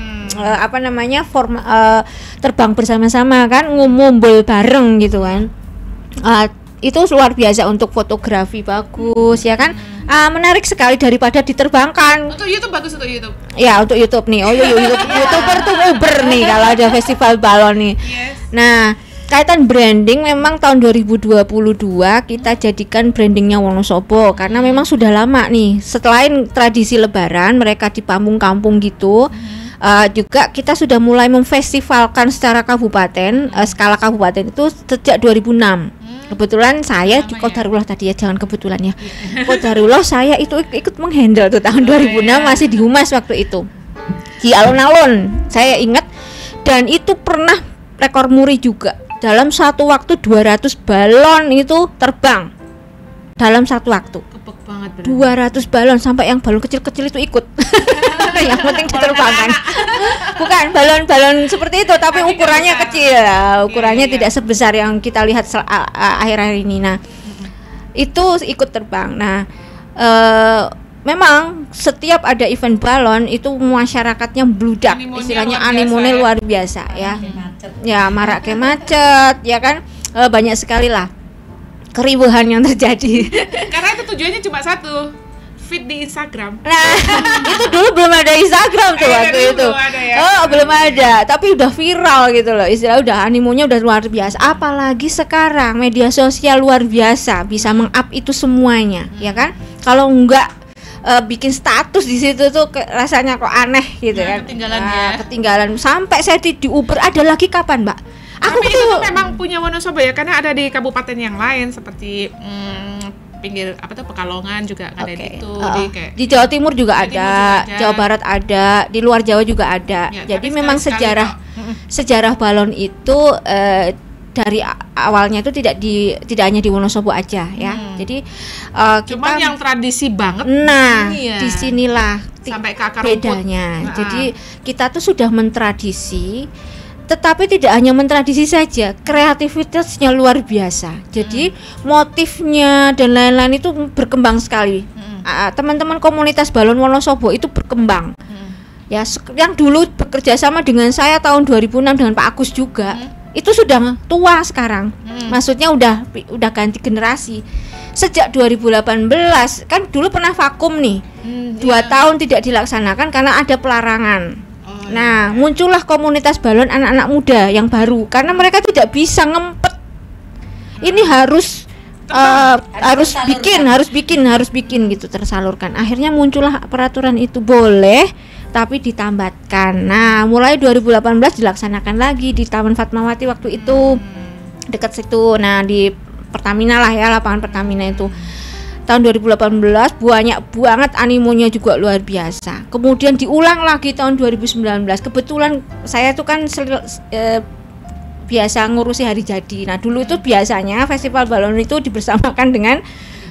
Terbang bersama-sama kan, ngumpul bareng gitu kan. Itu luar biasa untuk fotografi bagus ya kan. Menarik sekali daripada diterbangkan. Untuk YouTube bagus, untuk YouTube. Ya, untuk YouTube nih. YouTuber tuh Uber nih kalau ada festival balon nih. Nah, kaitan branding memang tahun 2022 kita jadikan brandingnya Wonosobo karena memang sudah lama nih. Selain tradisi lebaran mereka di kampung-kampung gitu, juga kita sudah mulai memfestivalkan secara kabupaten, skala kabupaten itu sejak 2006. Kebetulan saya di Qadarullah tadi ya, jangan kebetulan ya. Qadarullah saya itu ikut menghandle tuh tahun 2006 masih di Humas waktu itu. Di alun-alun saya ingat, dan itu pernah rekor muri juga. Dalam satu waktu 200 balon itu terbang dalam satu waktu. Kepek banget bener. 200 balon, sampai yang balon kecil-kecil itu ikut. Yang penting diterbangkan. Bukan balon-balon seperti itu, tapi ukurannya kecil. Ukurannya tidak sebesar yang kita lihat akhir-akhir ini. Nah, itu ikut terbang. Nah, memang setiap ada event balon itu masyarakatnya bludak, istilahnya animone luar biasa ya. Ya, marak macet ya kan, banyak sekali lah keribuhan yang terjadi. Karena itu tujuannya cuma satu, feed di Instagram. Nah, itu dulu belum ada Instagram tuh waktu itu. Belum ada ya? Oh, belum ada, tapi udah viral gitu loh. Istilah udah animonya udah luar biasa. Apalagi sekarang media sosial luar biasa, bisa meng-up itu semuanya, ya kan? Kalau enggak bikin status di situ tuh rasanya kok aneh gitu kan. Ketinggalan ya. Ketinggalan sampai saya di Uber ada lagi kapan, Mbak? Tapi itu tuh memang punya Wonosobo ya, karena ada di kabupaten yang lain seperti pinggir apa tuh Pekalongan juga ada di itu di Jawa Timur juga ada, Jawa Barat ada, di luar Jawa juga ada. Ya, jadi memang sejarah balon itu dari awalnya itu tidak hanya di Wonosobo aja ya. Jadi cuman yang tradisi banget. Nah, ya. disinilah sampai ke akar bedanya. Jadi kita tuh sudah mentradisi, tetapi tidak hanya mentradisi saja, kreativitasnya luar biasa. Jadi motifnya dan lain-lain itu berkembang sekali. Teman-teman komunitas balon Wonosobo itu berkembang. Ya, yang dulu bekerja sama dengan saya tahun 2006 dengan Pak Agus juga. Itu sudah tua sekarang. Maksudnya udah ganti generasi. Sejak 2018 kan dulu pernah vakum nih. 2 tahun tidak dilaksanakan karena ada pelarangan. Nah, muncullah komunitas balon anak-anak muda yang baru karena mereka tidak bisa ngempet. Ini harus bikin gitu, tersalurkan. Akhirnya muncullah peraturan itu boleh tapi ditambatkan. Nah, mulai 2018 dilaksanakan lagi di Taman Fatmawati waktu itu, dekat situ. Nah, di Pertamina lah ya, lapangan Pertamina itu. Tahun 2018 banyak banget animonya juga luar biasa. Kemudian diulang lagi tahun 2019. Kebetulan saya tuh kan biasa ngurusi hari jadi. Nah, dulu itu biasanya festival balon itu dibersamakan dengan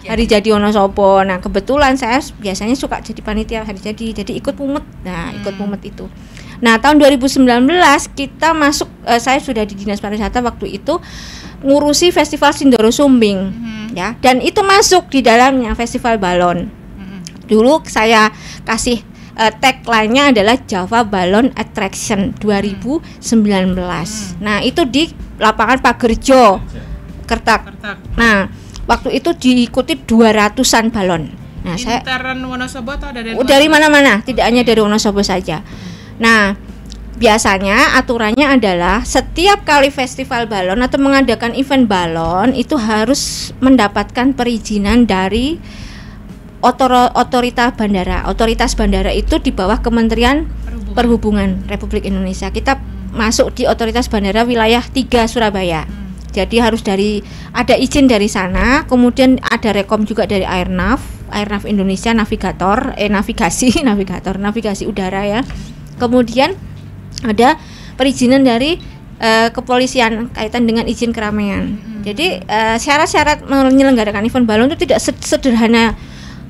hari jadi Wonosobo. Nah, kebetulan saya biasanya suka jadi panitia hari jadi ikut mumet. Nah, ikut mumet itu. Nah, tahun 2019 kita masuk, saya sudah di Dinas Pariwisata waktu itu ngurusi festival Sindoro Sumbing, ya, dan itu masuk di dalamnya festival balon. Dulu saya kasih tagline-nya adalah Java Balon Attraction 2019. Nah, itu di lapangan Pagerjo, Kertak. Nah, waktu itu diikuti 200-an balon. Nah, intern Wonosobo atau dari mana-mana, tidak hanya dari Wonosobo saja. Nah, biasanya aturannya adalah setiap kali festival balon atau mengadakan event balon itu harus mendapatkan perizinan dari otoritas bandara. Otoritas bandara itu di bawah Kementerian Perhubungan Republik Indonesia. Kita masuk di otoritas bandara wilayah 3 Surabaya. Jadi harus ada izin dari sana, kemudian ada rekom juga dari Airnav Indonesia, navigasi udara ya. Kemudian ada perizinan dari kepolisian kaitan dengan izin keramaian. Jadi syarat-syarat menyelenggarakan event balon itu tidak sederhana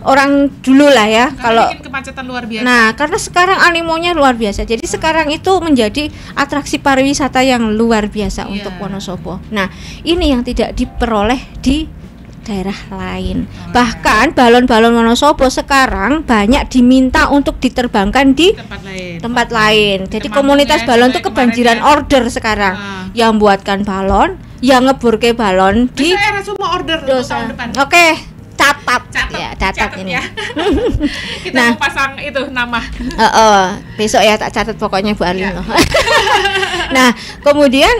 orang dulu lah ya. Kalau bikin kemacetan luar biasa. Nah, karena sekarang animonya luar biasa. Jadi sekarang itu menjadi atraksi pariwisata yang luar biasa untuk Wonosobo. Nah, ini yang tidak diperoleh di daerah lain. Bahkan balon-balon Wonosobo sekarang banyak diminta untuk diterbangkan di tempat lain. Jadi komunitas balon itu kebanjiran order sekarang. Yang buatkan balon, yang ngeburke balon di semua order tahun depan. Oke. Catat ini. Ya. Kita mau pasang itu nama. Besok ya tak catat pokoknya Bu Arlin. Ya. Nah, kemudian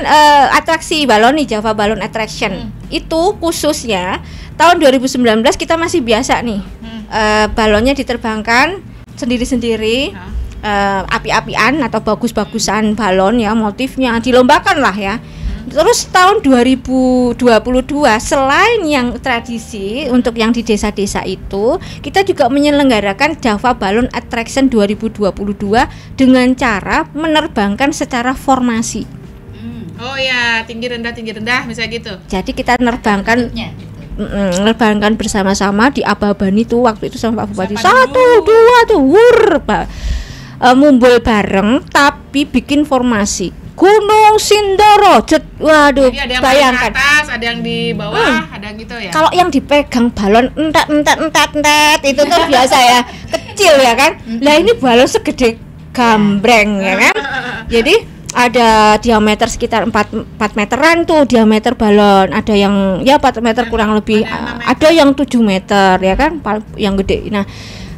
atraksi balon nih, Java Balon Attraction. Itu khususnya tahun 2019 kita masih biasa nih. Balonnya diterbangkan sendiri-sendiri. Api-apian atau bagus-bagusan balon ya, motifnya dilombakan lah ya. Terus tahun 2022 selain yang tradisi untuk yang di desa-desa itu, kita juga menyelenggarakan Java Balon Attraction 2022 dengan cara menerbangkan secara formasi. Oh ya, tinggi rendah misalnya gitu. Jadi kita menerbangkan bersama-sama di Ababan itu waktu itu sama Pak Bupati. 1, 2 tuh mumbul bareng tapi bikin formasi. Gunung Sindoro, waduh, jadi ada yang bayangkan. di atas, ada yang di bawah, ada yang gitu ya. Kalau yang dipegang balon entet itu kan biasa ya, kecil ya kan. Lah ini balon segede gambreng ya kan. Jadi ada diameter sekitar 4 meteran tuh diameter balon, ada yang ya 4 meter kurang lebih, ada yang 7 meter ya kan, yang gede. Nah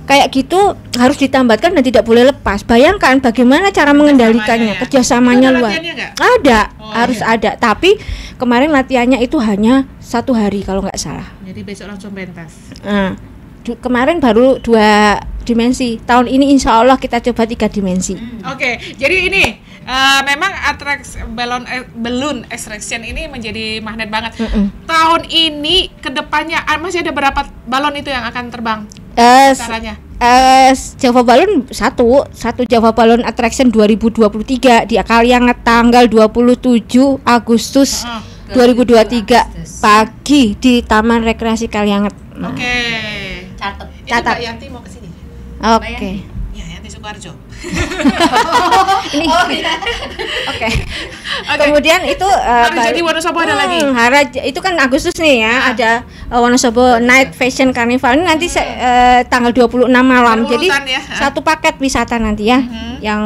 kayak gitu harus ditambatkan dan tidak boleh lepas. Bayangkan bagaimana cara mengendalikannya, kerjasamanya luar. Ada, harus ada. Tapi kemarin latihannya itu hanya 1 hari kalau nggak salah. Jadi besok langsung pentas. Nah, kemarin baru 2 dimensi. Tahun ini insya Allah kita coba 3 dimensi. Oke, jadi ini memang balloon extraction ini menjadi magnet banget. Tahun ini kedepannya masih ada berapa balon itu yang akan terbang? Caranya? Java Balloon satu Java Balloon Attraction 2023 di Kalianget tanggal 27 Agustus 2023 pagi di Taman Rekreasi Kalianget. Oke. Catat. Mbak Yanti mau ke sini. Oke. Ya, Yanti Sukoharjo. Oke. Kemudian itu jadi Wonosobo ada lagi. Itu kan Agustus nih ya, ada Wonosobo Night Fashion Carnival ini nanti tanggal 26 malam. Jadi satu paket wisata nanti ya. Yang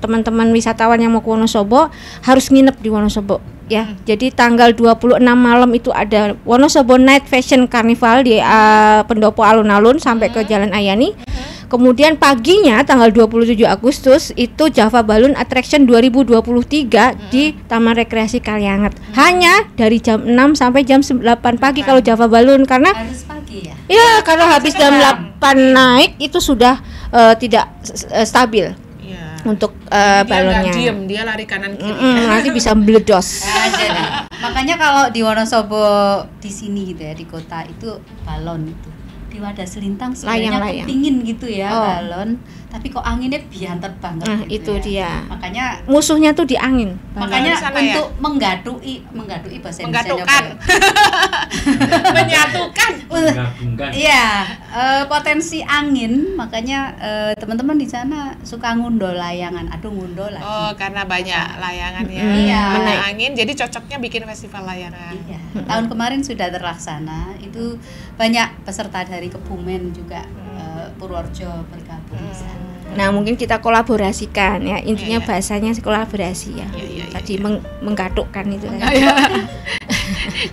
teman-teman wisatawan yang mau ke Wonosobo harus nginep di Wonosobo ya. Jadi tanggal 26 malam itu ada Wonosobo Night Fashion Carnival di Pendopo Alun-alun sampai ke Jalan Ayani. Kemudian paginya tanggal 27 Agustus itu Java Balloon Attraction 2023 di Taman Rekreasi Kalianget. Hanya dari jam 6 sampai jam 8 pagi kalau Java Balloon, karena harus pagi ya. Ya, karena habis jam 8 naik itu sudah tidak stabil. Untuk balonnya. Dia diem, dia lari kanan kiri. Nanti bisa meledos. Jadi, makanya kalau di Wonosobo di sini gitu ya, di kota itu balon itu di wadah selintang sebenarnya kepingin gitu ya balon, tapi kok anginnya biantet banget gitu itu dia. Makanya musuhnya tuh di angin. Makanya untuk menggadui bahasa Indonesia menyatukan. Menggabungkan. Iya, potensi angin, makanya teman-teman di sana suka ngundol layangan. Aduh, ngundol lagi. Oh, karena banyak layangan ya. Iya. Menaik angin, jadi cocoknya bikin festival layangan. Iya. Tahun kemarin sudah terlaksana. Itu banyak peserta dari Kebumen juga, Purworejo bergabung di sana. Nah, mungkin kita kolaborasikan ya. Intinya bahasanya kolaborasi ya. Tadi menggatukkan itu.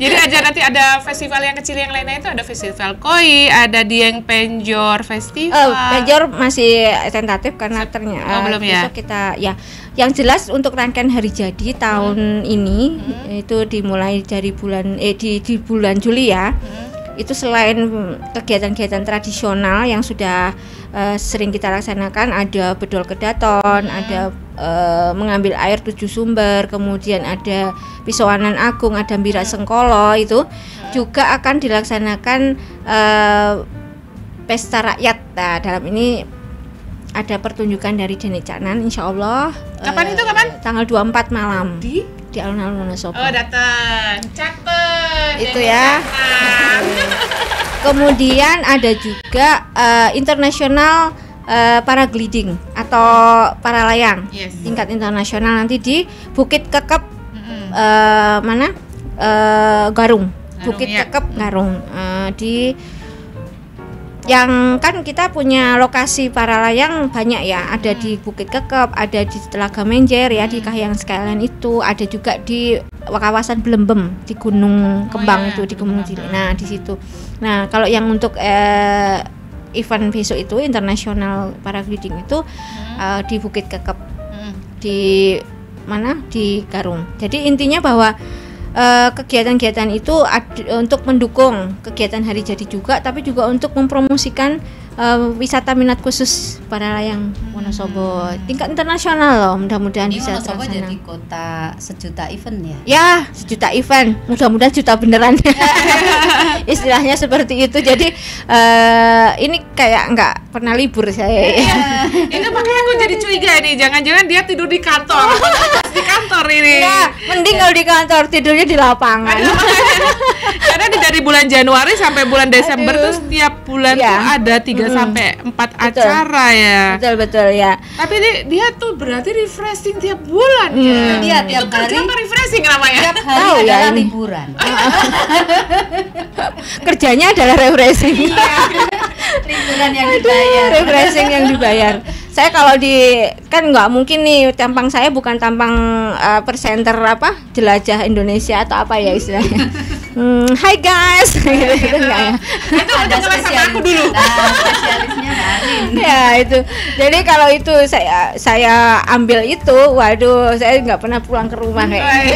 Jadi nanti ada festival yang kecil yang lainnya, itu ada festival Koi, ada Dieng Penjor Festival. Penjor masih tentatif karena ternyata belum ya. Besok kita ya. Yang jelas untuk rangkaian hari jadi tahun ini itu dimulai dari bulan di bulan Juli ya. Itu selain kegiatan-kegiatan tradisional yang sudah sering kita laksanakan, ada bedol kedaton, ada mengambil air 7 sumber, kemudian ada pisauanan agung, ada mbira sengkolo, itu juga akan dilaksanakan pesta rakyat. Nah, dalam ini ada pertunjukan dari Dene Caknan, insya Allah. Kapan itu kapan? Tanggal 24 malam di alun-alun Wonosobo. Oh, datang. Catet. Itu ya. Kemudian ada juga internasional paragliding atau para layang tingkat internasional nanti di Bukit Kekep Garung. Bukit Kekep Garung di yang kan kita punya lokasi para layang banyak ya, ada di Bukit Kekep, ada di Telaga Menjer ya, di Kahiyang Skyline itu, ada juga di kawasan Blembem di Gunung Kembang itu di Gunung Cilik. Nah, di situ. Nah, kalau yang untuk event besok itu internasional paragliding itu di Bukit Kekep. Di mana? Di Garung. Jadi intinya bahwa kegiatan-kegiatan itu untuk mendukung kegiatan hari jadi juga, tapi juga untuk mempromosikan wisata minat khusus para layang Wonosobo tingkat internasional loh. Mudah-mudahan bisa Wonosobo terlaksana. jadi kota sejuta event ya? Ya, sejuta event. Mudah-mudahan juta beneran. Istilahnya seperti itu. Jadi ini kayak nggak pernah libur saya. Itu makanya aku jadi curiga nih. Jangan-jangan dia tidur di kantor. Di kantor ini. Ya, mending kalau di kantor, tidurnya di lapangan. Karena dari bulan Januari sampai bulan Desember tuh setiap bulan tuh ada 3 sampai 4 acara ya. Betul ya. Tapi dia tuh berarti refreshing tiap bulan ya. Dia tiap hari kerja apa refreshing namanya? Tiap hari adalah liburan. Kerjanya adalah refreshing. Liburan yang dibayar. Refreshing yang dibayar. Saya kalau kan nggak mungkin nih, tampang saya bukan tampang presenter jelajah Indonesia atau apa ya istilahnya. Hai guys, gitu enggak ya? Itu ada spesial aku dulu. Spesialisnya Balin. Ya itu. Jadi kalau itu saya ambil itu, waduh, saya nggak pernah pulang ke rumah kayak.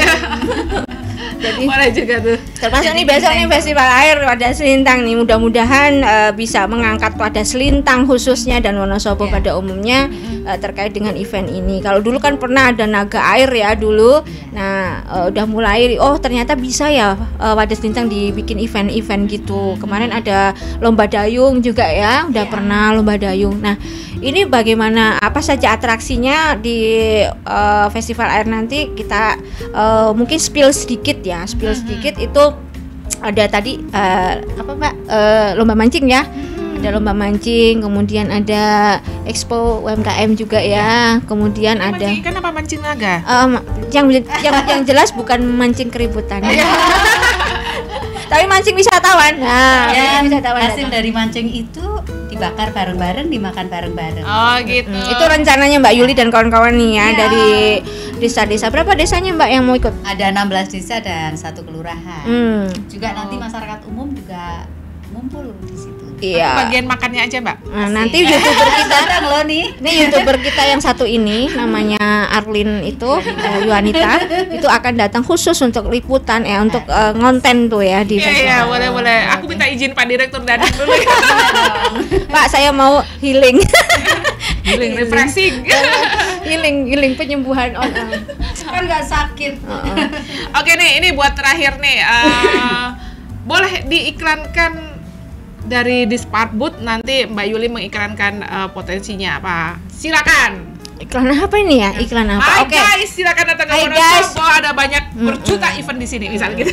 Jadi boleh juga tuh. Termasuk nih besok nih Festival Air Wadas Lintang nih, mudah-mudahan bisa mengangkat Wadas Lintang khususnya dan Wonosobo pada umumnya terkait dengan event ini. Kalau dulu kan pernah ada naga air ya dulu. Nah, udah mulai ternyata bisa ya Wadas Lintang dibikin event-event gitu. Kemarin ada lomba dayung juga ya, udah pernah lomba dayung. Nah, ini bagaimana, apa saja atraksinya di Festival Air nanti, kita mungkin spill sedikit ya. Spill sedikit itu ada tadi lomba mancing ya. Ada lomba mancing, kemudian ada expo UMKM juga ya. Kemudian ada mancing ikan apa mancing naga? Yang jelas bukan mancing keributan. Tapi mancing wisatawan. Nah, wisatawan hasil dari mancing itu dibakar bareng-bareng, dimakan bareng-bareng. Oh gitu. Itu rencananya Mbak Yuli dan kawan-kawan nih ya, dari desa-desa. Berapa desanya Mbak yang mau ikut? Ada 16 desa dan 1 kelurahan. Juga nanti masyarakat umum juga ngumpul di situ. Iya. Bagian makannya aja Mbak. Nah, nanti YouTuber kita datang loh nih. Ini YouTuber kita yang satu ini namanya Arlin itu, Yuanita, itu akan datang khusus untuk liputan ya, untuk ngonten tuh ya di Iya, boleh. Aku minta izin Pak Direktur Dadang dulu. Pak, saya mau healing. Healing, refreshing. healing penyembuhan Kan nggak sakit. Oke nih, ini buat terakhir nih. Boleh diiklankan dari Disparbud, nanti Mbak Yuli mengiklankan potensinya apa? Silakan. Iklan apa ini ya? Iklan apa? Oke. Guys, silakan datang ke Wonosobo, ada banyak berjuta event di sini misalnya gitu.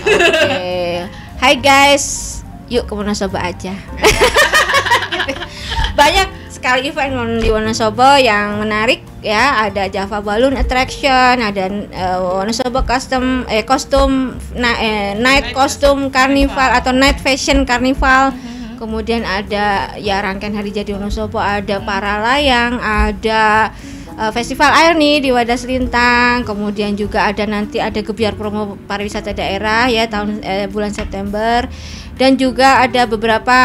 Hai guys, yuk ke Wonosobo aja. Banyak sekali event di Wonosobo yang menarik ya. Ada Java Balloon Attraction, ada Wonosobo Night Costume Carnival atau Night Fashion Carnival. Kemudian ada ya rangkaian hari jadi Wonosobo, ada para layang, ada Festival Air nih di Wadas Lintang. Kemudian juga nanti ada Gebiar Promo Pariwisata Daerah ya bulan September. Dan juga ada beberapa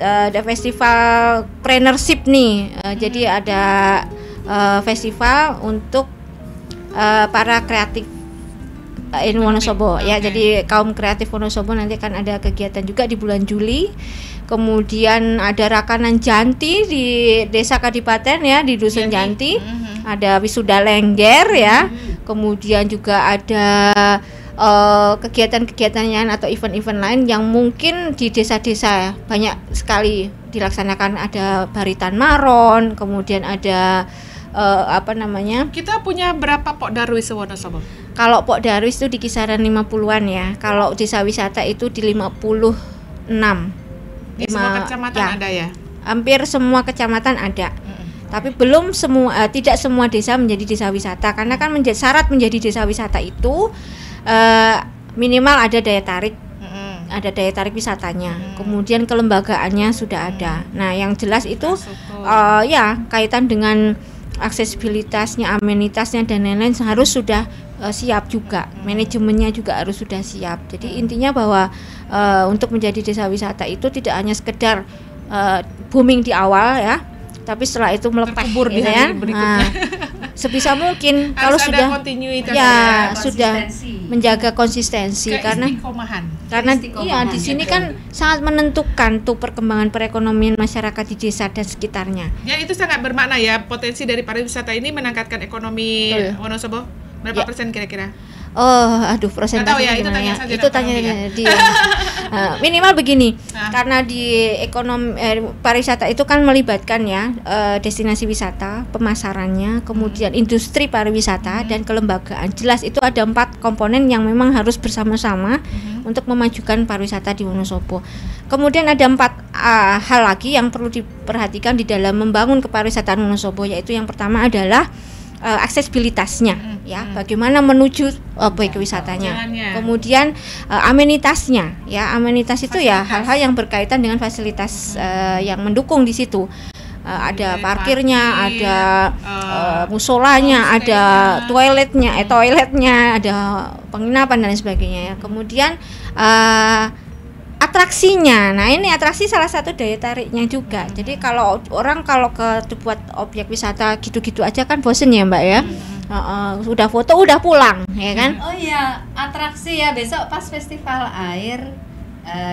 ada festival preneurship nih. Jadi ada festival untuk para kreatif in Wonosobo ya. Jadi kaum kreatif Wonosobo nanti akan ada kegiatan juga di bulan Juli. Kemudian ada Rakanan Janti di Desa Kadipaten ya, di Dusun Janti. Ada wisuda Lengger ya. Kemudian juga ada kegiatan-kegiatan atau event-event lain yang mungkin di desa-desa ya, banyak sekali dilaksanakan. Ada Baritan Maron, kemudian ada kita punya berapa Pok Darwis Wonosobo? Kalau Pok Darwis itu di kisaran 50-an ya. Kalau desa wisata itu di 56. Di semua kecamatan ya, ada ya? Hampir semua kecamatan ada. Tapi belum tidak semua desa menjadi desa wisata, karena kan syarat menjadi desa wisata itu minimal ada daya tarik. Ada daya tarik wisatanya. Kemudian kelembagaannya sudah ada. Nah, yang jelas itu ya kaitan dengan aksesibilitasnya, amenitasnya dan lain-lain harus sudah siap juga. Manajemennya juga harus sudah siap. Jadi intinya bahwa untuk menjadi desa wisata itu tidak hanya sekedar booming di awal ya, tapi setelah itu melepah di gitu ya. Sebisa mungkin kalau sudah sudah menjaga konsistensi, karena iya di sini kan sangat menentukan tuh perkembangan perekonomian masyarakat di desa dan sekitarnya. Ya, itu sangat bermakna ya, potensi dari pariwisata ini meningkatkan ekonomi Wonosobo. Berapa persen kira-kira? Persentase ya, itu tanya dia. Minimal begini, karena di ekonomi pariwisata itu kan melibatkan ya destinasi wisata, pemasarannya, kemudian industri pariwisata dan kelembagaan. Jelas itu ada 4 komponen yang memang harus bersama-sama untuk memajukan pariwisata di Wonosobo. Kemudian ada 4 hal lagi yang perlu diperhatikan di dalam membangun kepariwisataan Wonosobo, yaitu yang pertama adalah aksesibilitasnya ya, bagaimana menuju objek wisatanya. Kemudian amenitasnya ya, amenitas itu ya hal-hal yang berkaitan dengan fasilitas yang mendukung di situ. ada Oke, parkirnya, parkir, ada musolanya, ada toiletnya, ada penginapan dan sebagainya ya. Kemudian atraksinya, nah ini atraksi salah satu daya tariknya juga. Jadi kalau buat objek wisata gitu-gitu aja kan bosen ya Mbak ya. Udah foto udah pulang ya kan. Oh iya, atraksi ya, besok pas festival air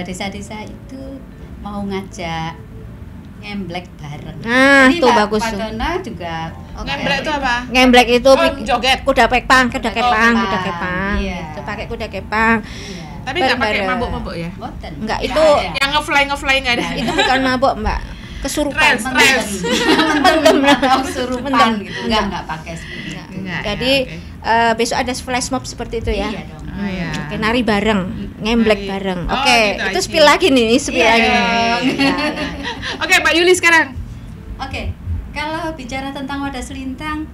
desa-desa itu mau ngajak ngemblek bareng. Nah, Jadi tuh Mbak bagus tuh. Fatona juga Ngemblek itu apa? Ngemblek itu Joget. kuda kepang, kuda kepang. Iya. Itu pakai kuda kepang. Iya. Tapi nggak pakai Bareng. mabuk-mabuk ya? Boten. Enggak, Nggak itu ada. Yang ngefly nggak ada. Itu bukan mabok Mbak, kesurupan. Stres. Mendem atau kesurupan Mendem. gitu. Enggak pakai seperti itu. Enggak, Jadi ya, besok ada flash mob seperti itu ya. Iya dong. Oh, iya. Oke, nari bareng, ngemblek Nari. bareng. Oh, Oke, gitu, itu I see. spill lagi nih, spill Iya lagi. dong. Iya. Oke, Mbak Yuli sekarang. Oke, kalau bicara tentang wadah selintang,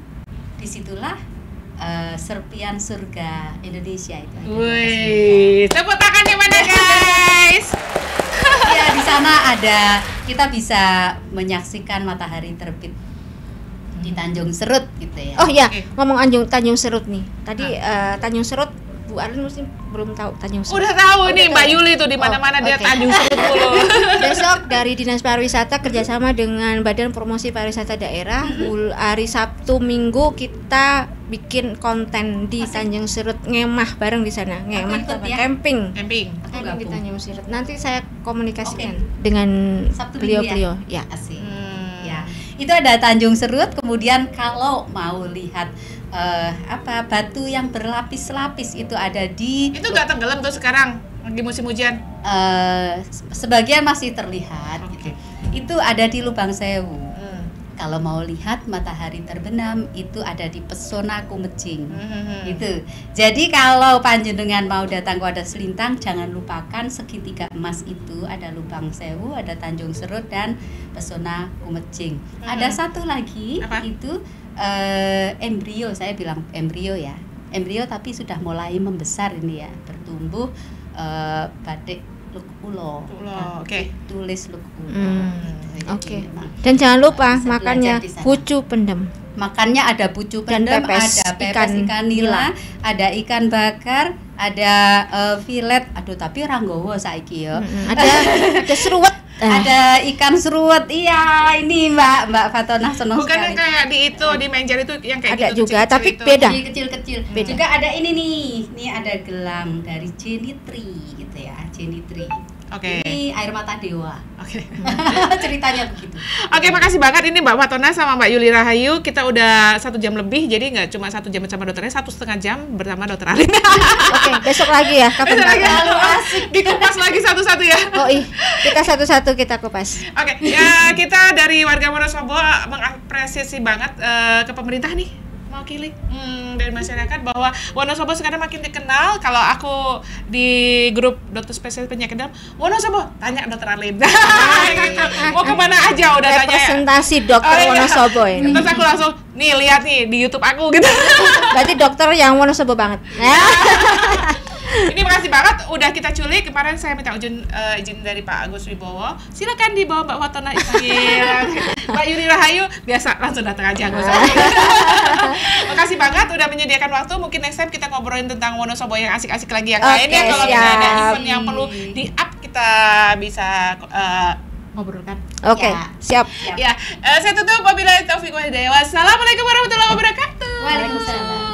disitulah serpian surga Indonesia itu. ada. Wih, tepuk tangannya mana guys? Ya, di sana kita bisa menyaksikan matahari terbit di Tanjung Serut gitu ya. Oh ya, Oke. ngomong Tanjung Serut nih. Tadi Tanjung Serut Bu Arlin mesti belum tahu Tanjung Serut. Udah tahu nih Udah Mbak tahu. Yuli tuh di mana-mana dia oke. Tanjung Serut mulu. Besok dari Dinas Pariwisata kerjasama dengan Badan Promosi Pariwisata Daerah, hari Sabtu Minggu kita bikin konten di Tanjung Serut, ngemah bareng di sana. Ngemah ikut apa? ya? Camping. Camping. Aku Camping di gabung. Tanjung Serut. Nanti saya komunikasikan Oke. dengan Sabtu Minggu beliau-beliau. Ya. Asik. Hmm. Ya, itu ada Tanjung Serut. Kemudian kalau mau lihat batu yang berlapis-lapis itu ada di Itu nggak tenggelam tuh sekarang lagi musim hujan. sebagian masih terlihat Oke. gitu. Itu ada di Lubang Sewu. Kalau mau lihat matahari terbenam itu ada di Pesona Kumejing. Gitu. Jadi kalau panjenengan mau datang ke Wadah Selintang, jangan lupakan segitiga emas itu ada Lubang Sewu, ada Tanjung Serut dan Pesona Kumejing. Ada satu lagi Apa? itu embrio, saya bilang embrio ya. Embrio tapi sudah mulai membesar ini ya, bertumbuh batik Luk Ulo. Ulo, oke. Tulis Luk Ulo. Jadi Oke. memang Dan jangan lupa bisa makannya belajar di sana. pucu pendem. Makannya ada pucu Dan pendem, pepes ada pepes ikan ikan nila, ada ikan bakar, ada filet. Aduh, tapi ranggowo saiki ya. Ada seruet. Ada ikan seruat. Iya, ini Mbak Fatona senang Bukan sekali. yang kayak di itu di Menjer itu yang kayak Ada gitu juga, kecil-kecil tapi itu. beda. Kecil-kecil. Beda. Juga ada ini nih. Ini ada gelang dari Jenitri gitu ya, Jenitri. Oke. Ini air mata dewa. Oke. Ceritanya begitu. Oke, makasih banget ini Mbak Fatona sama Mbak Yuli Rahayu. Kita udah 1 jam lebih, jadi nggak cuma 1 jam bersama dokternya, 1,5 jam bersama dokter Alin. Oke, besok lagi ya. Besok lagi. Kapan-kapan. Asik. Dikupas lagi satu-satu ya. Oh kita satu-satu kita kupas. Oke, ya kita dari warga Wonosobo mengapresiasi banget ke pemerintah nih, mewakili dari masyarakat bahwa Wonosobo sekarang makin dikenal. Kalau aku di grup dokter spesialis penyakit dalam Wonosobo, tanya dokter Arlin. Gitu. Mau kemana aja udah tanya. Representasi dokter Oh, iya. Wonosobo ini. Terus aku langsung, nih lihat nih di YouTube aku gitu. Berarti dokter yang Wonosobo banget. Ini makasih banget udah kita culik. Kemarin saya minta izin dari Pak Agus Wibowo. Silakan dibawa Mbak Fatona Ismail. Mbak Yuli Rahayu biasa langsung datang aja Agus. Makasih banget udah menyediakan waktu. Mungkin next time kita ngobrolin tentang Wonosobo yang asik-asik lagi yang lain ya. Kalau misalnya ada siap. event yang perlu di-up kita bisa ngobrolkan. Oke, Ya. siap. Ya, saya tutup wabillahi taufiq wal hidayah. Wassalamualaikum warahmatullahi wabarakatuh. Waalaikumsalam.